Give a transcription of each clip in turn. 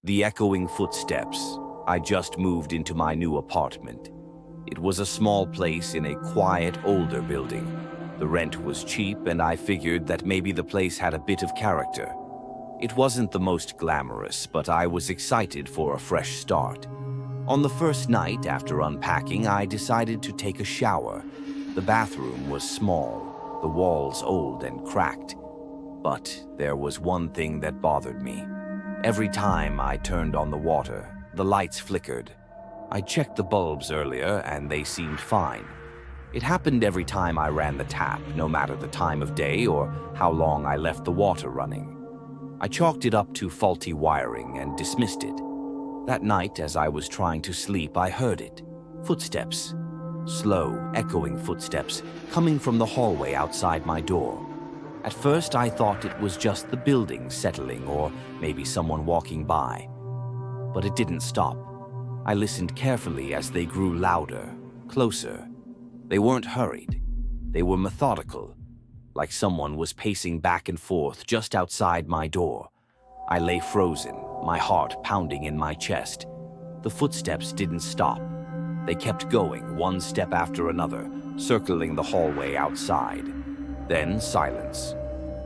The echoing footsteps. I just moved into my new apartment. It was a small place in a quiet, older building. The rent was cheap, and I figured that maybe the place had a bit of character. It wasn't the most glamorous, but I was excited for a fresh start. On the first night after unpacking, I decided to take a shower. The bathroom was small, the walls old and cracked. But there was one thing that bothered me. Every time I turned on the water, the lights flickered. I checked the bulbs earlier, and they seemed fine. It happened every time I ran the tap, no matter the time of day or how long I left the water running. I chalked it up to faulty wiring and dismissed it. That night, as I was trying to sleep, I heard it. Footsteps. Slow, echoing footsteps coming from the hallway outside my door. At first, I thought it was just the building settling or maybe someone walking by. But it didn't stop. I listened carefully as they grew louder, closer. They weren't hurried. They were methodical, like someone was pacing back and forth just outside my door. I lay frozen, my heart pounding in my chest. The footsteps didn't stop. They kept going, one step after another, circling the hallway outside. Then silence.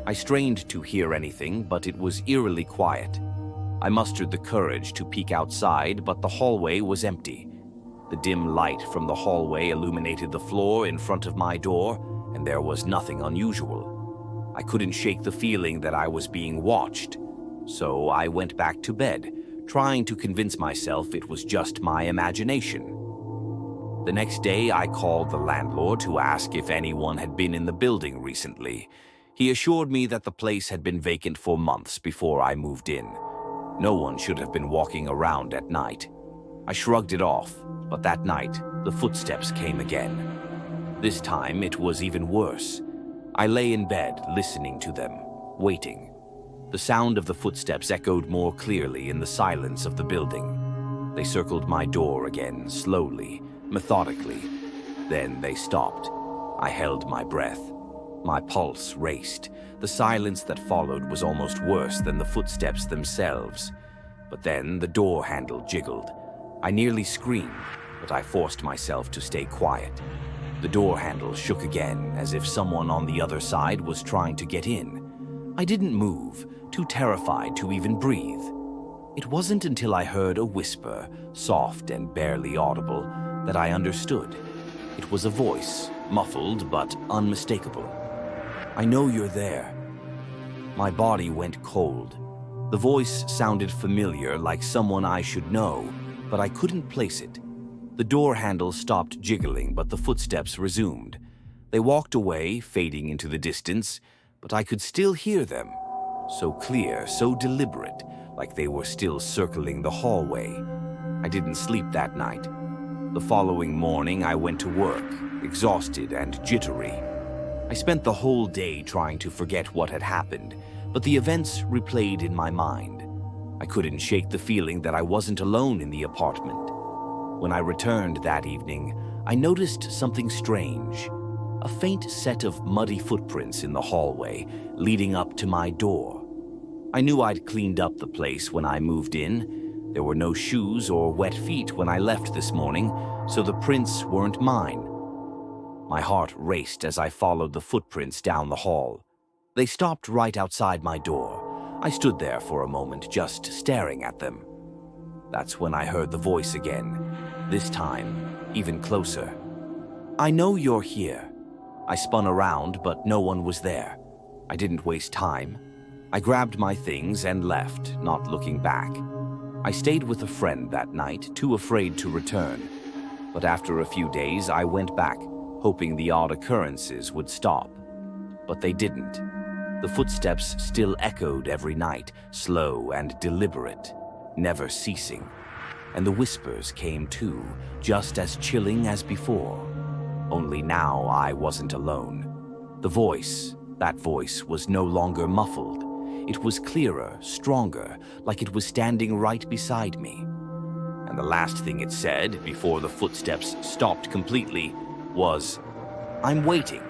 I strained to hear anything, but it was eerily quiet. I mustered the courage to peek outside, but the hallway was empty. The dim light from the hallway illuminated the floor in front of my door, and there was nothing unusual. I couldn't shake the feeling that I was being watched, so I went back to bed, trying to convince myself it was just my imagination. The next day, I called the landlord to ask if anyone had been in the building recently. He assured me that the place had been vacant for months before I moved in. No one should have been walking around at night. I shrugged it off, but that night, the footsteps came again. This time, it was even worse. I lay in bed, listening to them, waiting. The sound of the footsteps echoed more clearly in the silence of the building. They circled my door again, slowly, methodically. Then they stopped. I held my breath. My pulse raced. The silence that followed was almost worse than the footsteps themselves. But then the door handle jiggled. I nearly screamed, but I forced myself to stay quiet. The door handle shook again, as if someone on the other side was trying to get in. I didn't move, too terrified to even breathe. It wasn't until I heard a whisper, soft and barely audible, that I understood. It was a voice, muffled but unmistakable. "I know you're there." My body went cold. The voice sounded familiar, like someone I should know, but I couldn't place it. The door handle stopped jiggling, but the footsteps resumed. They walked away, fading into the distance, but I could still hear them. So clear, so deliberate, like they were still circling the hallway. I didn't sleep that night. The following morning, I went to work, exhausted and jittery. I spent the whole day trying to forget what had happened, but the events replayed in my mind. I couldn't shake the feeling that I wasn't alone in the apartment. When I returned that evening, I noticed something strange. A faint set of muddy footprints in the hallway, leading up to my door. I knew I'd cleaned up the place when I moved in. There were no shoes or wet feet when I left this morning, so the prints weren't mine. My heart raced as I followed the footprints down the hall. They stopped right outside my door. I stood there for a moment, just staring at them. That's when I heard the voice again, this time even closer. "I know you're here." I spun around, but no one was there. I didn't waste time. I grabbed my things and left, not looking back. I stayed with a friend that night, too afraid to return. But after a few days, I went back, hoping the odd occurrences would stop. But they didn't. The footsteps still echoed every night, slow and deliberate, never ceasing. And the whispers came too, just as chilling as before. Only now I wasn't alone. The voice, that voice was no longer muffled. It was clearer, stronger, like it was standing right beside me. And the last thing it said, before the footsteps stopped completely, was, "I'm waiting."